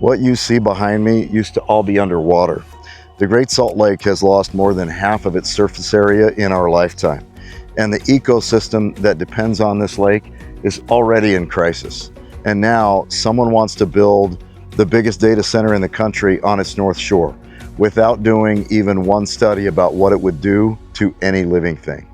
What you see behind me used to all be underwater. The Great Salt Lake has lost more than half of its surface area in our lifetime, and the ecosystem that depends on this lake is already in crisis. And now someone wants to build the biggest data center in the country on its north shore without doing even one study about what it would do to any living thing.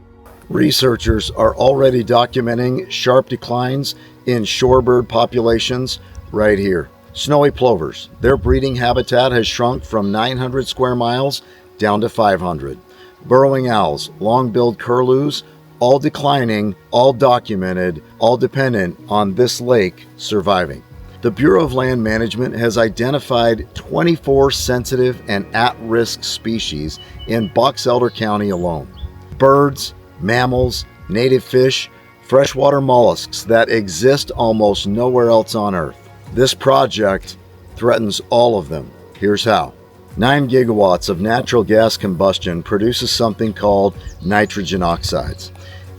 Researchers are already documenting sharp declines in shorebird populations right here. Snowy plovers, their breeding habitat has shrunk from 900 square miles down to 500. Burrowing owls, long-billed curlews, all declining, all documented, all dependent on this lake surviving. The Bureau of Land Management has identified 24 sensitive and at-risk species in Box Elder County alone. Birds, mammals, native fish, freshwater mollusks that exist almost nowhere else on Earth. This project threatens all of them. Here's how. 9 gigawatts of natural gas combustion produces something called nitrogen oxides.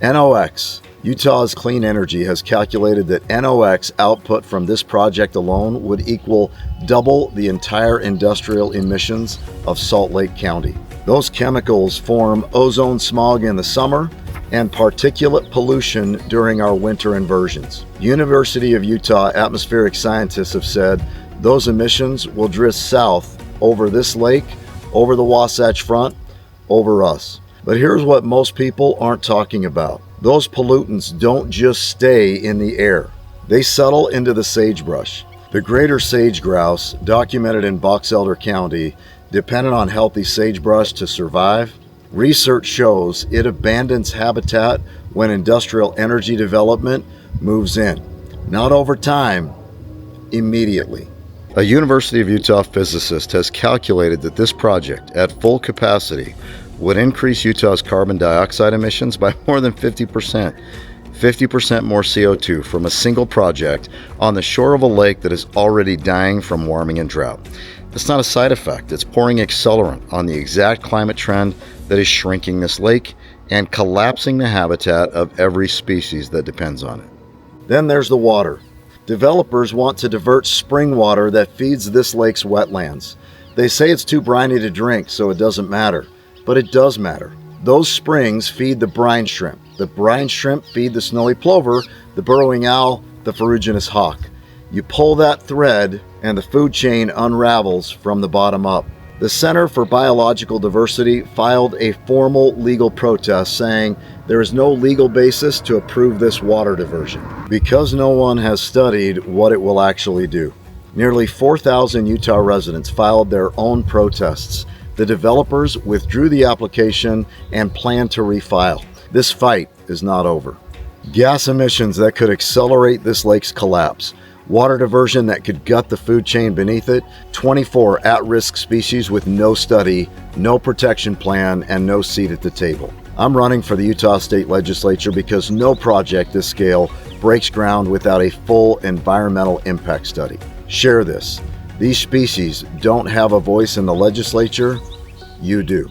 NOx, Utah's Clean Energy has calculated that NOx output from this project alone would equal double the entire industrial emissions of Salt Lake County. Those chemicals form ozone smog in the summer and particulate pollution during our winter inversions. University of Utah atmospheric scientists have said those emissions will drift south over this lake, over the Wasatch Front, over us. But here's what most people aren't talking about. Those pollutants don't just stay in the air. They settle into the sagebrush. The greater sage-grouse, documented in Box Elder County, dependent on healthy sagebrush to survive. Research shows it abandons habitat when industrial energy development moves in. Not over time, immediately. A University of Utah physicist has calculated that this project, at full capacity, would increase Utah's carbon dioxide emissions by more than 50%. 50% more CO2 from a single project on the shore of a lake that is already dying from warming and drought. It's not a side effect, it's pouring accelerant on the exact climate trend that is shrinking this lake and collapsing the habitat of every species that depends on it. Then there's the water. Developers want to divert spring water that feeds this lake's wetlands. They say it's too briny to drink, so it doesn't matter. But it does matter. Those springs feed the brine shrimp. The brine shrimp feed the snowy plover, the burrowing owl, the ferruginous hawk. You pull that thread and the food chain unravels from the bottom up. The Center for Biological Diversity filed a formal legal protest saying there is no legal basis to approve this water diversion because no one has studied what it will actually do. Nearly 4,000 Utah residents filed their own protests. The developers withdrew the application and plan to refile. This fight is not over. Gas emissions that could accelerate this lake's collapse. Water diversion that could gut the food chain beneath it. 24 at-risk species with no study, no protection plan, and no seat at the table. I'm running for the Utah State Legislature because no project this scale breaks ground without a full environmental impact study. Share this. These species don't have a voice in the legislature. You do.